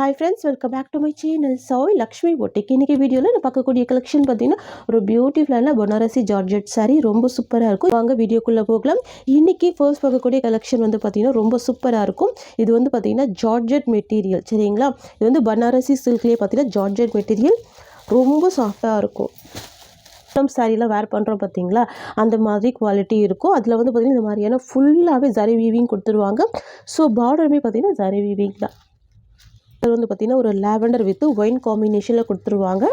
Hi friends, welcome back to my channel. Soy Lakshmi Boutique. இன்னைக்கு வீடியோல நான் பார்க்கக்கூடிய கலெக்ஷன் பார்த்தீங்கன்னா ஒரு பியூட்டிஃபுல்லான பனாரசி ஜார்ஜெட் saree ரொம்ப சூப்பரா இருக்கும். வாங்க வீடியோக்குள்ள போகலாம். இன்னைக்கு ஃபர்ஸ்ட் பார்க்கக்கூடிய கலெக்ஷன் வந்து பார்த்தீங்கன்னா ரொம்ப சூப்பரா இருக்கும். இது வந்து பார்த்தீங்கன்னா ஜார்ஜெட் மெட்டீரியல் சரிங்களா? இது வந்து பனாரசி சில்க்லயே பார்த்தீங்கன்னா ஜார்ஜெட் மெட்டீரியல் ரொம்ப சாஃப்டா இருக்கும். சாரீலாம் வேர் பண்ணுறோம் பார்த்தீங்களா, அந்த மாதிரி குவாலிட்டி இருக்கும். அதில் வந்து பார்த்தீங்கன்னா இந்த மாதிரியான ஃபுல்லாகவே ஜரி வீவிங் கொடுத்துருவாங்க. ஸோ பார்டருமே பார்த்தீங்கன்னா ஜரி வீவிங் தான். அது வந்து பார்த்திங்கன்னா ஒரு லாவெண்டர் வித் ஒயின் காம்பினேஷனில் கொடுத்துருவாங்க.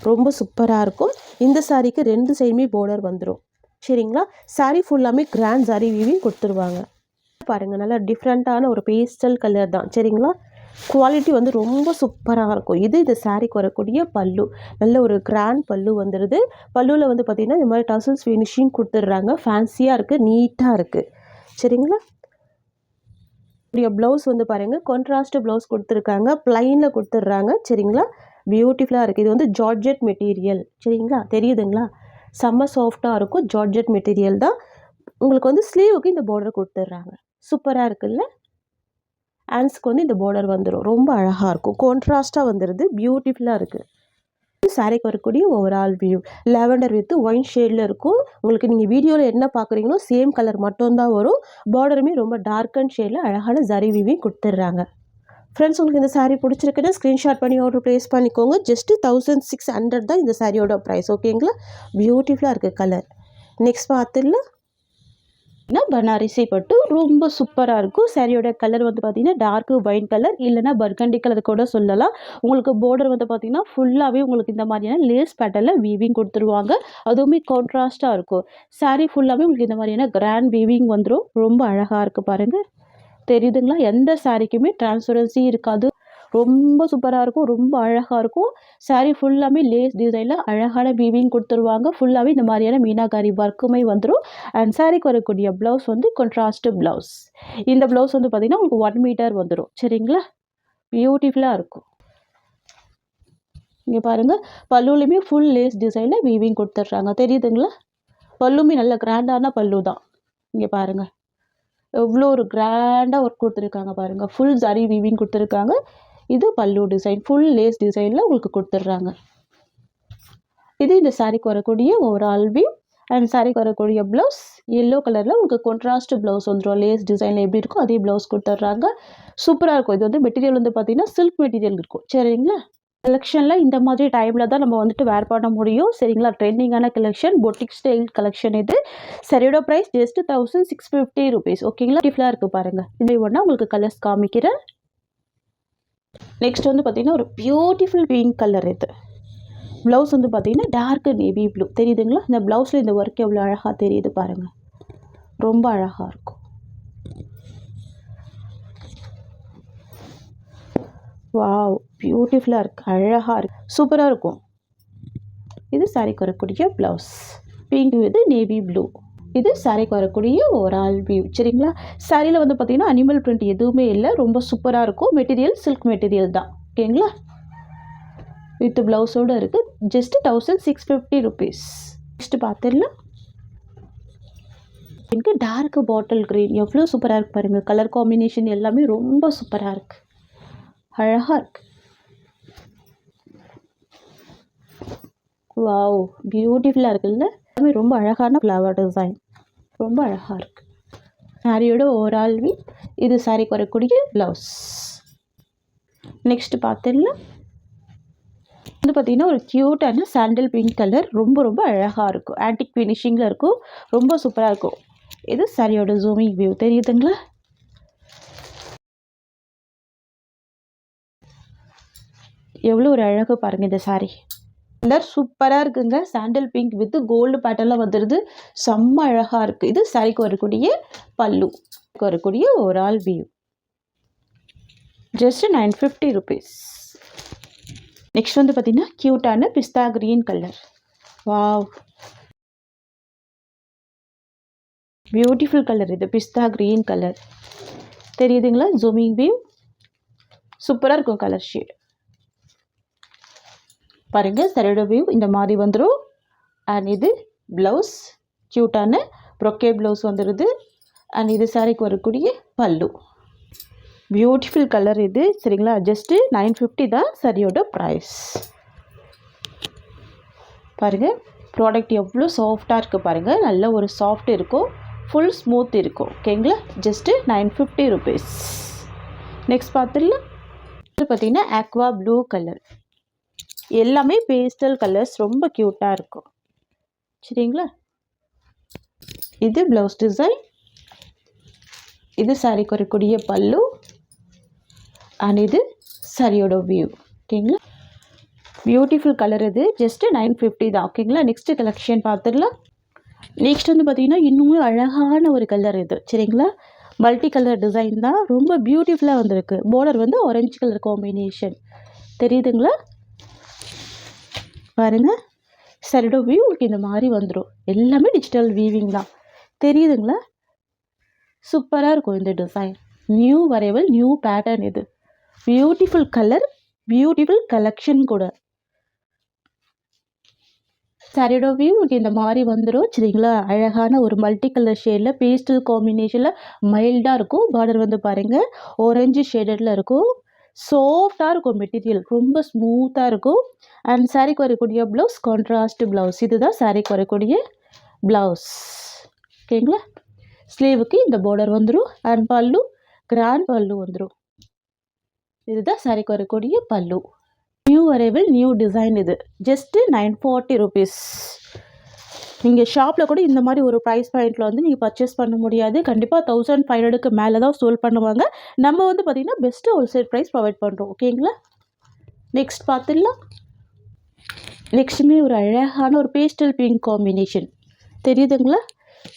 ரொம்ப சூப்பராக இருக்கும். இந்த சாரீக்கு ரெண்டு சைடுமே பார்டர் வந்துடும் சரிங்களா. சாரீ ஃபுல்லாமே கிராண்ட் சாரீ வீவிங் கொடுத்துருவாங்க. பாருங்கள், நல்லா டிஃப்ரெண்ட்டான ஒரு பேஸ்டல் கலர் தான் சரிங்களா. குவாலிட்டி வந்து ரொம்ப சூப்பராக இருக்கும். இந்த சாரீக்கு வரக்கூடிய பல்லு நல்ல ஒரு கிராண்ட் பல்லு வந்துடுது. பல்லுவில் வந்து பார்த்திங்கன்னா இந்த மாதிரி டசல்ஸ் ஃபினிஷிங் கொடுத்துட்றாங்க. ஃபேன்சியாக இருக்குது, நீட்டாக இருக்குது சரிங்களா. ப்ளவுஸ் வந்து பாருங்கள், கான்ட்ராஸ்ட் ப்ளவுஸ் கொடுத்துருக்காங்க, ப்ளைனில் கொடுத்துட்றாங்க சரிங்களா. பியூட்டிஃபுல்லாக இருக்குது. இது வந்து ஜார்ஜெட் மெட்டீரியல் சரிங்களா, தெரியுதுங்களா. செம்ம சாஃப்டாக இருக்கும். ஜார்ஜெட் மெட்டீரியல் தான். உங்களுக்கு வந்து ஸ்லீவுக்கு இந்த பார்டர் கொடுத்துட்றாங்க. சூப்பராக இருக்குல்ல. ஹேண்ட்ஸ்க்கு வந்து இந்த பார்டர் வந்துடும். ரொம்ப அழகாக இருக்கும். கான்ட்ராஸ்ட்டாக வந்துடுது. பியூட்டிஃபுல்லாக இருக்குது. சாரீக்கு வரக்கூடிய overall view lavender with wine ஷேடில் இருக்கும். உங்களுக்கு நீங்கள் வீடியோவில் என்ன பார்க்குறீங்களோ சேம் கலர் மட்டும்தான் வரும். பார்டருமே ரொம்ப டார்க் அண்ட் ஷேடில் அழகான ஜரி வீவிங் கொடுத்துட்றாங்க. ஃப்ரெண்ட்ஸ், உங்களுக்கு இந்த சாரீ பிடிச்சிருக்குன்னா ஸ்க்ரீன்ஷாட் பண்ணி ஆர்டர் ப்ளேஸ் பண்ணிக்கோங்க. ஜஸ்ட்டு 1600 தான் இந்த சாரியோட ப்ரைஸ். ஓகேங்களா. பியூட்டிஃபுல்லாக இருக்குது கலர். நெக்ஸ்ட் பார்த்துடலாம். பனாரசி பட்டு ரொம்ப சூப்பராக இருக்கும். சாரியோட கலர் வந்து பார்த்தீங்கன்னா டார்க் ஒயின் கலர் இல்லைனா பர்கண்டி கலர் கூட சொல்லலாம். உங்களுக்கு பார்டர் வந்து பார்த்தீங்கன்னா ஃபுல்லாகவே உங்களுக்கு இந்த மாதிரியான லேஸ் பேட்டர்னில் வீவிங் கொடுத்துருவாங்க. அதுவுமே கான்ட்ராஸ்ட்டாக இருக்கும். சாரீ ஃபுல்லாகவே உங்களுக்கு இந்த மாதிரியான கிராண்ட் வீவிங் வந்துடும். ரொம்ப அழகாக இருக்குது பாருங்கள், தெரியுதுங்களா. எந்த சாரீக்குமே டிரான்ஸ்பரன்சி இருக்காது. ரொம்ப சூப்பராக இருக்கும். ரொம்ப அழகாக இருக்கும். சாரீ ஃபுல்லாமே லேஸ் டிசைனில் அழகான வீவிங் கொடுத்துருவாங்க. ஃபுல்லாகவே இந்த மாதிரியான மீனாகாரி ஒர்க்குமே வந்துடும். அண்ட் சாரீக்கு வரக்கூடிய ப்ளவுஸ் வந்து கான்ட்ராஸ்ட் ப்ளவுஸ். இந்த ப்ளவுஸ் வந்து பார்த்திங்கன்னா உங்களுக்கு 1 மீட்டர் வந்துடும் சரிங்களா. பியூட்டிஃபுல்லாக இருக்கும். இங்கே பாருங்கள், பல்லுலையுமே ஃபுல் லேஸ் டிசைனில் வீவிங் கொடுத்துட்றாங்க. தெரியுதுங்களா. பல்லுமே நல்ல கிராண்டான பல்லு தான். இங்கே பாருங்கள், எவ்வளோ ஒரு கிராண்டாக ஒர்க் கொடுத்துருக்காங்க பாருங்கள். ஃபுல் ஜரி வீவிங் கொடுத்துருக்காங்க. இது பல்லு டிசைன் ஃபுல் லேஸ் டிசைனில் உங்களுக்கு கொடுத்துட்றாங்க. இது இந்த சாரீக்கு வரக்கூடிய ஓவரால் வியூ. அண்ட் சாரீக்கு வரக்கூடிய ப்ளவுஸ் எல்லோ கலரில் உங்களுக்கு கான்ட்ராஸ்ட் ப்ளவுஸ் வந்துடும். லேஸ் டிசைனில் எப்படி இருக்கும் அதே ப்ளவுஸ் கொடுத்துட்றாங்க. சூப்பராக இருக்கும். இது வந்து மெட்டீரியல் வந்து பார்த்திங்கன்னா சில்க் மெட்டீரியல் இருக்கும் சரிங்களா. கலெக்ஷனில் இந்த மாதிரி டைமில் தான் நம்ம வந்துட்டு வேர் பண்ண முடியும் சரிங்களா. ட்ரெண்டிங்கான கலெக்ஷன், பொட்டிக் ஸ்டைல் கலெக்ஷன். இது சரியோட ப்ரைஸ் ஜஸ்ட் 1650 rupees. ஓகேங்களா. டிஃப்லாக இருக்குது பாருங்கள். இது ஒன்றா உங்களுக்கு கலர்ஸ் காமிக்கிறேன். நெக்ஸ்ட் வந்து பார்த்திங்கன்னா ஒரு பியூட்டிஃபுல் பிங்க் கலர். இது ப்ளவுஸ் வந்து பார்த்திங்கன்னா டார்க் நேவி ப்ளூ. தெரியுதுங்களா. இந்த ப்ளவுஸில் இந்த ஒர்க் எவ்வளோ அழகாக தெரியுது பாருங்கள். ரொம்ப அழகாக இருக்கும். வாவ், பியூட்டிஃபுல்லாக இருக்குது. அழகாக இருக்குது. சூப்பராக இருக்கும். இது சாரீக்கு வரக்கூடிய blouse pink with navy blue. இது சாரீக்கு வரக்கூடிய ஓவரால் வியூ சரிங்களா. சாரியில் வந்து பார்த்திங்கன்னா அனிமல் பிரிண்ட் எதுவுமே இல்லை. ரொம்ப சூப்பராக இருக்கும். மெட்டீரியல் சில்க் மெட்டீரியல் தான். ஓகேங்களா. வித் ப்ளவுஸோடு இருக்குது. Just 1650 rupees. நெக்ஸ்ட்டு பார்த்துடலாம். எனக்கு டார்க் பாட்டில் க்ரீன் எவ்வளோ சூப்பராக இருக்குது பாருங்கள். கலர் காம்பினேஷன் எல்லாமே ரொம்ப சூப்பராக இருக்குது. அழகாக இருக்குது. வாவ், பியூட்டிஃபுல்லாக இருக்குல்ல. எல்லாமே ரொம்ப அழகான ஃப்ளவர் டிசைன். ரொம்ப அழகாக இருக்குது. சாரியோட ஓவரால் வியூ. இது சாரிக்கு வரக்கூடிய ப்ளவுஸ். நெக்ஸ்ட்டு பார்த்துடலாம். வந்து பார்த்திங்கன்னா ஒரு க்யூட்டான சாண்டல் பிங்க் கலர். ரொம்ப ரொம்ப அழகாக இருக்கும். ஆன்டிக் ஃபினிஷிங்கில் இருக்கும். ரொம்ப சூப்பராக இருக்கும். இது சாரியோட ஜூமிங் வியூ. தெரியுதுங்களா. எவ்வளோ ஒரு அழகு பாருங்கள். இந்த சாரி கலர் சூப்பராக இருக்குங்க. சாண்டல் பிங்க் வித் கோல்டு பேட்டர்னில் வந்துடுது. செம்ம அழகாக இருக்குது. இது சாரிக்கு வரக்கூடிய பல்லு வரக்கூடிய overall view. Just 950 rupees. Next வந்து பார்த்திங்கன்னா க்யூட்டான pista green colour. Wow, beautiful colour. இது பிஸ்தா க்ரீன் கலர். தெரியுதுங்களா. ஜூமிங் வியூ சூப்பராக இருக்கும். கலர் ஷேட் பாருங்கள். சரியோட வியூ இந்த மாதிரி வந்துடும். அண்ட் இது ப்ளவுஸ் க்யூட்டான ப்ரொக்கே ப்ளவுஸ் வந்துடுது. அண்ட் இது சாரிக்கு வரக்கூடிய பல்லு. பியூட்டிஃபுல் கலர் இது சரிங்களா. ஜஸ்ட்டு 950 தான் சரியோட ப்ரைஸ். பாருங்கள் ப்ராடக்ட் எவ்வளோ சாஃப்டாக இருக்குது பாருங்கள். நல்ல ஒரு சாஃப்ட் இருக்கும், ஃபுல் ஸ்மூத் இருக்கும். ஓகேங்களா. Just 950 rupees. நெக்ஸ்ட் பார்த்துடலாம். பார்த்திங்கன்னா ஆக்வா ப்ளூ கலர். எல்லாமே பேஸ்டல் கலர்ஸ், ரொம்ப க்யூட்டாக இருக்கும் சரிங்களா. இது ப்ளவுஸ் டிசைன், இது சாரிக்கு வரக்கூடிய பல்லு அண்ட் இது சாரியோட வியூ. ஓகேங்களா. பியூட்டிஃபுல் கலர் இது. ஜஸ்ட்டு 950 தான். ஓகேங்களா. நெக்ஸ்ட்டு கலெக்ஷன் பார்த்துடலாம். நெக்ஸ்ட் வந்து பார்த்திங்கன்னா இன்னுமே அழகான ஒரு கலர் இது சரிங்களா. மல்டி கலர் டிசைன் தான், ரொம்ப பியூட்டிஃபுல்லாக வந்திருக்கு. பார்டர் வந்து ஆரஞ்சு கலர் காம்பினேஷன் தெரியுதுங்களா. பாருங்கள் சாரியோட வியூ உங்களுக்கு இந்த மாதிரி வந்துடும். எல்லாமே டிஜிட்டல் வீவிங் தான் தெரியுதுங்களா. சூப்பராக இருக்கும் இந்த design. New arrival, new pattern. இது பியூட்டிஃபுல் கலர், பியூட்டிஃபுல் கலெக்ஷன் கூட. சாரியோட வியூ உங்களுக்கு இந்த மாதிரி வந்துடும் சரிங்களா. அழகான ஒரு மல்டி கலர் ஷேடில் பேஸ்டல் காம்பினேஷனில் மைல்டாக இருக்கும். பார்டர் வந்து பாருங்கள் ஆரஞ்சு ஷேடடில் இருக்கும். சாஃப்டாக இருக்கும் மெட்டீரியல், ரொம்ப ஸ்மூத்தாக இருக்கும். அண்ட் சாரிக்கு வரக்கூடிய ப்ளவுஸ் கான்ட்ராஸ்ட் ப்ளவுஸ். இதுதான் சாரிக்கு வரக்கூடிய ப்ளவுஸ். ஓகேங்களா. ஸ்லீவுக்கு இந்த பார்டர் வந்துடும். அண்ட் பல்லு கிராண்ட் பல்லு வந்துடும். இதுதான் சாரிக்கு வரக்கூடிய பல்லு. New arrival, new design. இது ஜஸ்ட்டு 940 ருபீஸ். நீங்கள் ஷாப்பில் கூட இந்த மாதிரி ஒரு ப்ரைஸ் பாயிண்டில் வந்து நீங்கள் பர்ச்சேஸ் பண்ண முடியாது. கண்டிப்பாக 1500க்கு மேலே தான் சேல் பண்ணுவாங்க. நம்ம வந்து பார்த்திங்கன்னா பெஸ்ட்டு ஹோல்சேல் ப்ரைஸ் ப்ரொவைட் பண்ணுறோம். ஓகேங்களா. நெக்ஸ்ட் பார்த்துடலாம். நெக்ஸ்ட்டுமே ஒரு அழகான ஒரு பேஸ்டல் பிங்க் காம்பினேஷன் தெரியுதுங்களா.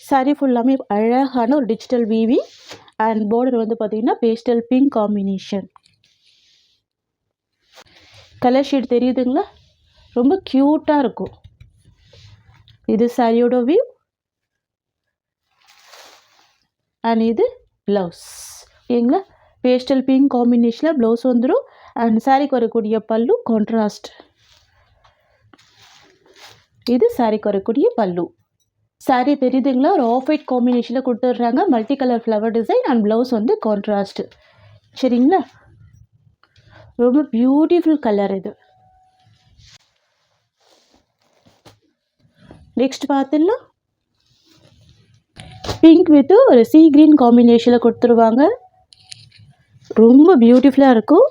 சாரி ஃபுல்லாமே அழகான ஒரு டிஜிட்டல் வீவி அண்ட் பார்டர் வந்து பார்த்திங்கன்னா pastel pink combination. Colour shade தெரியுதுங்களா, ரொம்ப க்யூட்டாக இருக்கும். இது சாரியோட வியூ அண்ட் இது ப்ளவுஸ். ஓகேங்களா. பேஸ்டல் பிங்க் காம்பினேஷனில் ப்ளவுஸ் வந்துடும். அண்ட் சாரிக்கு வரக்கூடிய பல்லு கான்ட்ராஸ்ட். இது சாரிக்கு வரக்கூடிய பல்லு. சாரி தெரியுதுங்களா, ஒரு ஆஃப் ஒயிட் காம்பினேஷனில் கொடுத்துட்றாங்க. Multi colour flower design and blouse வந்து கான்ட்ராஸ்ட் சரிங்களா. ரொம்ப பியூட்டிஃபுல் கலர் இது. நெக்ஸ்ட் பார்த்துடலாம். பிங்க் வித் ஒரு சீ கிரீன் காம்பினேஷனில் கொடுத்துருவாங்க. ரொம்ப பியூட்டிஃபுல்லாக இருக்கும்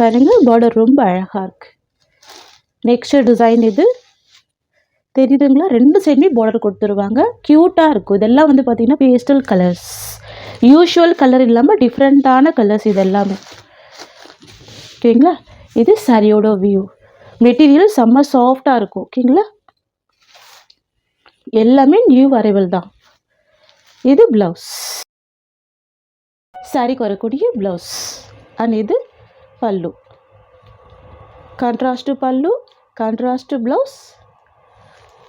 பாருங்கள். பார்டர் ரொம்ப அழகாக இருக்குது. நெக்ஸ்ட் டிசைன் இது தெரியுதுங்களா, ரெண்டு சைடுமே பார்டர் கொடுத்துருவாங்க. க்யூட்டாக இருக்கும். இதெல்லாம் வந்து பார்த்திங்கன்னா பேஸ்டல் கலர்ஸ், யூஷுவல் கலர் இல்லாமல் டிஃப்ரெண்ட்டான கலர்ஸ் இதெல்லாமே. ஓகேங்களா. இது சாரியோட வியூ. மெட்டீரியல் செம்ம சாஃப்டாக இருக்கும். ஓகேங்களா. எல்லாமே நியூ அரைவல் தான். இது ப்ளவுஸ், சாரிக்கு வரக்கூடிய ப்ளவுஸ் அண்ட் இது பல்லு. கான்ட்ராஸ்ட் பல்லு, கான்ட்ராஸ்ட் ப்ளவுஸ்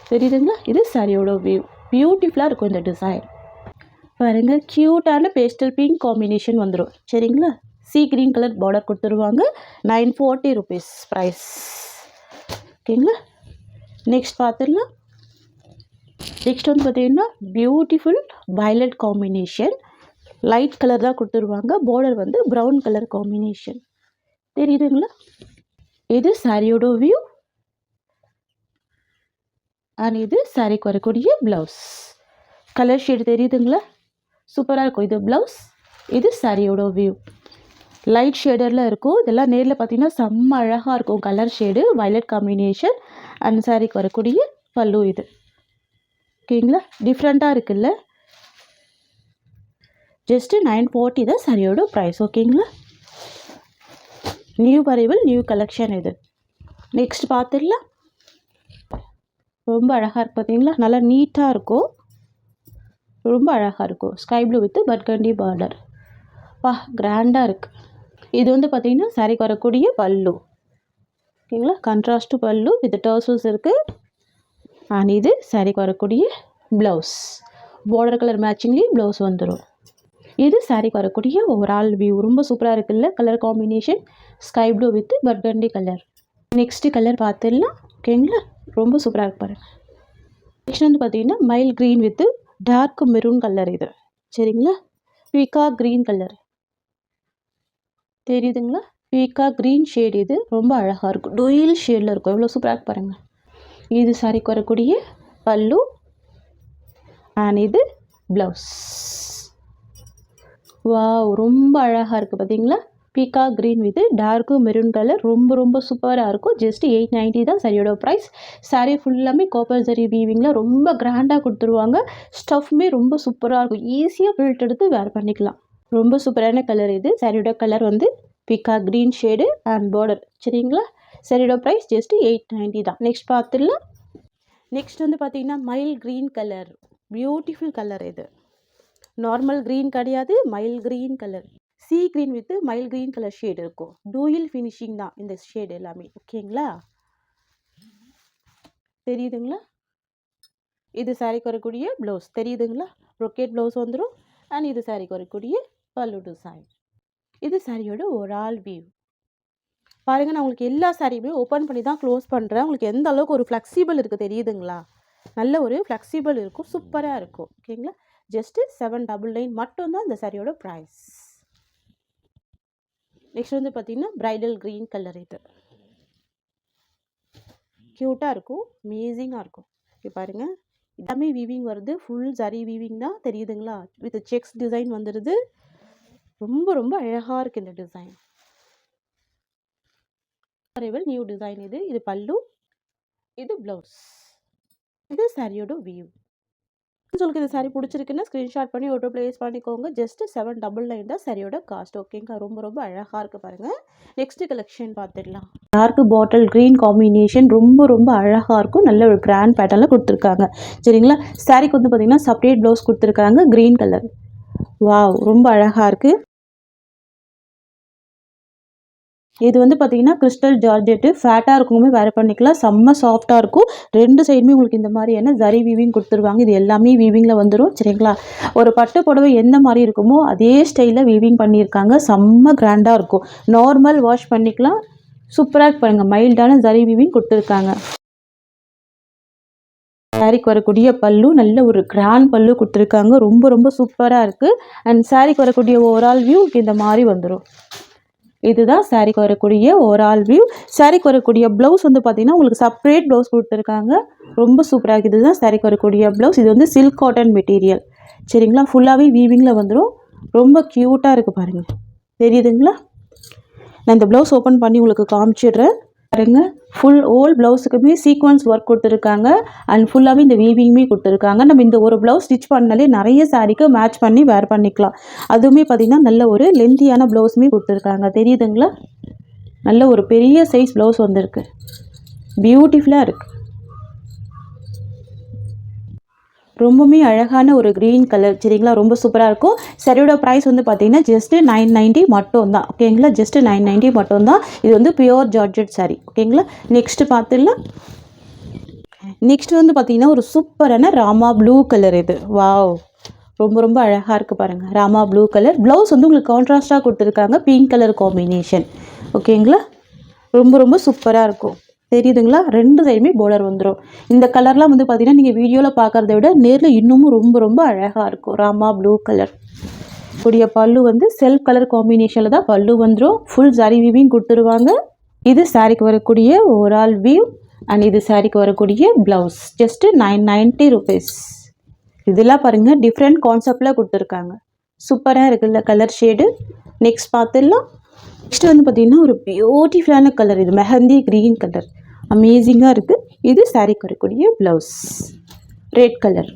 தெரியுதுங்களா. இது சாரியோட வியூ. பியூட்டிஃபுல்லாக இருக்கும் இந்த டிசைன் பாருங்கள். க்யூட்டான பேஸ்டல் பிங்க் காம்பினேஷன் வந்துடும் சரிங்களா. சீ கிரீன் கலர் பார்டர் கொடுத்துருவாங்க. 940 ருபீஸ் ப்ரைஸ். ஓகேங்களா. நெக்ஸ்ட் பார்த்துடலாம். நெக்ஸ்ட் வந்து பார்த்திங்கன்னா beautiful violet combination. Light colour தான் கொடுத்துருவாங்க. பார்டர் வந்து ப்ரௌன் கலர் காம்பினேஷன் தெரியுதுங்களா. இது சாரியோட வியூ அண்ட் இது சாரிக்கு வரக்கூடிய ப்ளவுஸ். கலர் ஷேடு தெரியுதுங்களா, சூப்பராக இருக்கும். இது ப்ளவுஸ், இது சாரியோட வியூ. லைட் ஷேடரில் இருக்கும். இதெல்லாம் நேரில் பார்த்தீங்கன்னா செம்ம அழகாக இருக்கும். Colour shade violet combination and சாரிக்கு வரக்கூடிய பல்லு இது. ஓகேங்களா. டிஃப்ரெண்ட்டாக இருக்குல்ல. ஜஸ்ட்டு 940 தான் சாரியோட ப்ரைஸ். ஓகேங்களா. நியூ அரைவல், நியூ கலெக்ஷன் இது. நெக்ஸ்ட் பார்த்துடலாம். ரொம்ப அழகாக இருக்குது பார்த்தீங்களா, நல்லா நீட்டாக இருக்கும், ரொம்ப அழகாக இருக்கும். Sky blue with burgundy border. வா கிராண்டாக இருக்குது. இது வந்து பார்த்திங்கன்னா சாரிக்கு வரக்கூடிய பல்லு. ஓகேங்களா. கான்ட்ராஸ்ட்டு பல்லு வித் டர்சல்ஸ் இருக்குது. அண்ட் இது சாரிக்கு வரக்கூடிய ப்ளவுஸ். பார்டர் கலர் மேட்சிங்லேயும் ப்ளவுஸ் வந்துடும். இது சாரிக்கு வரக்கூடிய ஓவரால் வியூ. ரொம்ப சூப்பராக இருக்குல்ல colour combination. Sky blue with burgundy colour. Next colour பார்த்துடலாம். ஓகேங்களா. ரொம்ப சூப்பராக இருக்கு பாருங்கள். நெக்ஸ்ட் வந்து பார்த்திங்கன்னா mild green with dark maroon colour. இது சரிங்களா. Peacock green colour. தெரியுதுங்களா? பீக்கா க்ரீன் ஷேட் இது ரொம்ப அழகாக இருக்கும். டொயில் ஷேடில் இருக்கும். எவ்வளோ சூப்பராக பாருங்கள். இது சாரிக்கு வரக்கூடிய பல்லு அண்ட் இது ப்ளவுஸ். வாவ், ரொம்ப அழகாக இருக்குது பார்த்தீங்களா? பீக்கா green with dark maroon colour ரொம்ப ரொம்ப சூப்பராக இருக்கும். ஜஸ்ட் 890 தான் சாரியோட ப்ரைஸ். சாரீ ஃபுல்லாமே காப்பர் ஜரி வீவிங்கில் ரொம்ப கிராண்டாக கொடுத்துருவாங்க. ஸ்டஃப்மே ரொம்ப சூப்பராக இருக்கும். ஈஸியாக ஃபில்ட் எடுத்து வேர் பண்ணிக்கலாம். ரொம்ப சூப்பரான கலர் இது. சாரியோட கலர் வந்து பீக்கா க்ரீன் ஷேடு அண்ட் பார்டர். சரிங்களா? சாரியோட ப்ரைஸ் ஜஸ்ட் 890 தான். நெக்ஸ்ட் பார்த்துடலாம். நெக்ஸ்ட் வந்து பார்த்தீங்கன்னா mild green colour. Beautiful colour இது. நார்மல் க்ரீன் கிடையாது, mild green colour. Sea green with mild green colour shade இருக்கும். டூயில் ஃபினிஷிங் தான் இந்த ஷேடு எல்லாமே. ஓகேங்களா? தெரியுதுங்களா? இது சாரிக்கு வரக்கூடிய ப்ளவுஸ். தெரியுதுங்களா? ப்ரொக்கேட் ப்ளவுஸ் வந்துடும். அண்ட் இது சாரிக்கு வரக்கூடிய பல்லு டிசைன். இது சாரியோட ஓவரால் வியூ. பாருங்கள், நான் உங்களுக்கு எல்லா சாரியுமே ஓப்பன் பண்ணி தான் க்ளோஸ் பண்ணுறேன். உங்களுக்கு எந்த அளவுக்கு ஒரு ஃப்ளெக்சிபிள் இருக்குது தெரியுதுங்களா? நல்ல ஒரு ஃப்ளெக்சிபிள் இருக்கும். சூப்பராக இருக்கும். ஓகேங்களா? ஜஸ்ட்டு 799 மட்டும்தான் இந்த சாரியோட ப்ரைஸ். நெக்ஸ்ட் வந்து பார்த்தீங்கன்னா பிரைடல் க்ரீன் கலர். இது க்யூட்டாக இருக்கும், அமேசிங்காக இருக்கும். ஓகே பாருங்கள், எல்லாமே வீவிங் வருது. ஃபுல் ஜரி வீவிங் தான். தெரியுதுங்களா? வித் செக்ஸ் டிசைன் வந்துடுது. ரொம்ப ரொம்ப அழகாக இருக்குது இந்த டிசைன். நியூ டிசைன் இது. இது பல்லு, இது ப்ளவுஸ், இது சாரியோட வியூ. உங்களுக்கு இந்த சாரி பிடிச்சிருக்குன்னா ஸ்க்ரீன்ஷாட் பண்ணி ஆர்டர் ப்ளேஸ் பண்ணிக்கோங்க. ஜஸ்ட் 799 தான் சாரியோட காஸ்ட். ஓகேங்க, ரொம்ப ரொம்ப அழகாக இருக்குது பாருங்கள். நெக்ஸ்ட் கலெக்ஷன் பார்த்துடலாம். டார்க் பாட்டில் க்ரீன் காம்பினேஷன் ரொம்ப ரொம்ப அழகாக இருக்கும். நல்ல ஒரு கிராண்ட் பேட்டர்னில் கொடுத்துருக்காங்க. சரிங்களா? சாரிக்கு வந்து பார்த்தீங்கன்னா செப்பரேட் ப்ளவுஸ் கொடுத்துருக்காங்க. Green colour. வாவ், ரொம்ப அழகாக இருக்குது. இது வந்து பார்த்தீங்கன்னா கிறிஸ்டல் ஜார்ஜெட்டு. ஃபேட்டாக இருக்கவங்க வேறு பண்ணிக்கலாம். செம்ம சாஃப்டாக இருக்கும். ரெண்டு சைடுமே உங்களுக்கு இந்த மாதிரியான ஜரி வீவிங் கொடுத்துருவாங்க. இது எல்லாமே வீவிங்கில் வந்துடும். சரிங்களா? ஒரு பட்டு புடவை எந்த மாதிரி இருக்குமோ அதே ஸ்டைலில் வீவிங் பண்ணியிருக்காங்க. செம்ம கிராண்டாக இருக்கும். நார்மல் வாஷ் பண்ணிக்கலாம். சூப்பராக பாருங்கள். மைல்டான ஜரி வீவிங் கொடுத்துருக்காங்க. சாரிக்கு வரக்கூடிய பல்லு நல்ல ஒரு கிராண்ட் பல்லு கொடுத்துருக்காங்க. ரொம்ப ரொம்ப சூப்பராக இருக்குது. அண்ட் சாரிக்கு வரக்கூடிய ஓவரால் வியூ இந்த மாதிரி வந்துடும். இதுதான் சாரிக்கு வரக்கூடிய ஓவரால் வியூ. சாரிக்கு வரக்கூடிய ப்ளவுஸ் வந்து பார்த்தீங்கன்னா உங்களுக்கு செப்பரேட் ப்ளவுஸ் கொடுத்துருக்காங்க. ரொம்ப சூப்பராக இருக்குது. இதுதான் சாரிக்கு வரக்கூடிய ப்ளவுஸ். இது வந்து சில்க் காட்டன் மெட்டீரியல். சரிங்களா? ஃபுல்லாகவே வீவிங்கில் வந்துடும். ரொம்ப க்யூட்டாக இருக்குது பாருங்கள். தெரியுதுங்களா? நான் இந்த ப்ளவுஸ் ஓப்பன் பண்ணி உங்களுக்கு காமிச்சிடுறேன் பாருங்கள். ஃபுல் ஹோல் ப்ளவுஸுக்குமே சீக்வன்ஸ் ஒர்க் கொடுத்துருக்காங்க. அண்ட் ஃபுல்லாகவே இந்த வீவிங்குமே கொடுத்துருக்காங்க. நம்ம இந்த ஒரு ப்ளவுஸ் ஸ்டிச் பண்ணாலே நிறைய சாரிக்கு மேட்ச் பண்ணி வேர் பண்ணிக்கலாம். அதுவுமே பார்த்திங்கன்னா நல்ல ஒரு லென்த்தியான ப்ளவுஸுமே கொடுத்துருக்காங்க. தெரியுதுங்களா? நல்ல ஒரு பெரிய சைஸ் ப்ளவுஸ் வந்திருக்கு. பியூட்டிஃபுல்லாக இருக்குது. ரொம்பவுமே அழகான ஒரு க்ரீன் கலர். சரிங்களா? ரொம்ப சூப்பராக இருக்கும். சரியோட ப்ரைஸ் வந்து பார்த்தீங்கன்னா ஜஸ்ட்டு 990 மட்டும் தான். ஓகேங்களா? ஜஸ்ட்டு 990 மட்டும் தான். இது வந்து பியோர் ஜார்ஜெட் சாரி. ஓகேங்களா? நெக்ஸ்ட்டு பார்த்துடலாம். நெக்ஸ்ட் வந்து பார்த்தீங்கன்னா ஒரு சூப்பரான ராமா ப்ளூ கலர். இது வாவ், ரொம்ப ரொம்ப அழகாக இருக்குது பாருங்கள். Rama blue colour. ப்ளவுஸ் வந்து உங்களுக்கு கான்ட்ராஸ்ட்டாக கொடுத்துருக்காங்க. Pink colour combination. ஓகேங்களா? ரொம்ப ரொம்ப சூப்பராக இருக்கும். தெரியுதுங்களா? ரெண்டு சைடுமே பார்டர் வந்துடும். இந்த கலர்லாம் வந்து பார்த்தீங்கன்னா நீங்கள் வீடியோவில் பார்க்குறத விட நேரில் இன்னமும் ரொம்ப ரொம்ப அழகாக இருக்கும். ராமா ப்ளூ கலர் கூடிய பல்லு வந்து செல்ஃப் கலர் காம்பினேஷனில் தான் பல்லு வந்துடும். ஃபுல் ஜரி வீவிங் கொடுத்துருவாங்க. இது சாரிக்கு வரக்கூடிய ஓவரால் வியூ. அண்ட் இது சாரிக்கு வரக்கூடிய ப்ளவுஸ். Just 990 rupees. இதெல்லாம் பாருங்கள் டிஃப்ரெண்ட் கான்செப்டில் கொடுத்துருக்காங்க. சூப்பராக இருக்குல்ல கலர் ஷேடு. நெக்ஸ்ட் பார்த்துடலாம். நெக்ஸ்ட் வந்து பார்த்தீங்கன்னா ஒரு பியூட்டிஃபுல்லான கலர். இது மெஹந்தி க்ரீன் கலர். அமேசிங்காக இருக்குது. இது சாரிக்கு வரக்கூடிய ப்ளவுஸ். Red colour.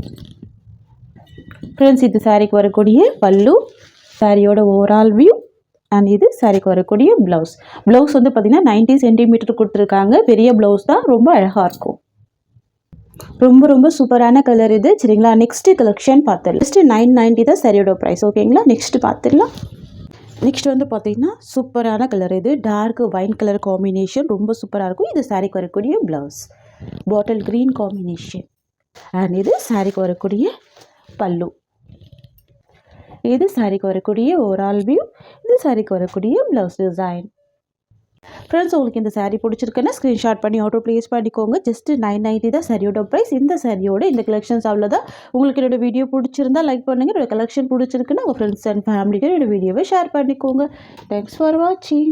ஃப்ரெண்ட்ஸ், இது சாரிக்கு வரக்கூடிய பல்லு, சாரியோட ஓவரால் வியூ. அண்ட் இது சாரிக்கு வரக்கூடிய ப்ளவுஸ். ப்ளவுஸ் வந்து பார்த்திங்கன்னா 90 சென்டிமீட்டர் கொடுத்துருக்காங்க. பெரிய ப்ளவுஸ் தான். ரொம்ப அழகாக இருக்கும். ரொம்ப ரொம்ப சூப்பரான கலர் இது. சரிங்களா? நெக்ஸ்ட்டு கலெக்ஷன் பார்த்துடலாம். ஜஸ்ட்டு 990 தான் சாரியோட ப்ரைஸ். ஓகேங்களா? நெக்ஸ்ட்டு பார்த்துடலாம். நெக்ஸ்ட் வந்து பார்த்தீங்கன்னா சூப்பரான கலர். இது டார்க் வைன் கலர் காம்பினேஷன். ரொம்ப சூப்பராக இருக்கும். இது சாரிக்கு வரக்கூடிய blouse. Bottle green combination. And இது சாரிக்கு வரக்கூடிய பல்லு. இது சாரிக்கு வரக்கூடிய ஓவரால் வியூ. இது சாரிக்கு வரக்கூடிய ப்ளவுஸ் டிசைன். ஃப்ரெண்ட்ஸ் உங்களுக்கு இந்த saree பிடிச்சிருக்குன்னா ஸ்க்ரீன்ஷாட் பண்ணி ஆர்டர் ப்ளேஸ் பண்ணிக்கோங்க. ஜஸ்ட் 990 தான் சாரியோட ப்ரைஸ். இந்த சாரியோட இந்த கலெக்ஷன்ஸ் அவ்வளோதான். உங்களுக்கு என்னோட வீடியோ பிடிச்சிருந்தா லைக் பண்ணுங்கள். என்னோட கலெக்ஷன் பிடிச்சிருக்குன்னா உங்கள் ஃப்ரெண்ட்ஸ் அண்ட் ஃபேமிலிக்கு என்னோட வீடியோவை ஷேர் பண்ணிக்கோங்க. தேங்க்ஸ் ஃபார் வாட்சிங்.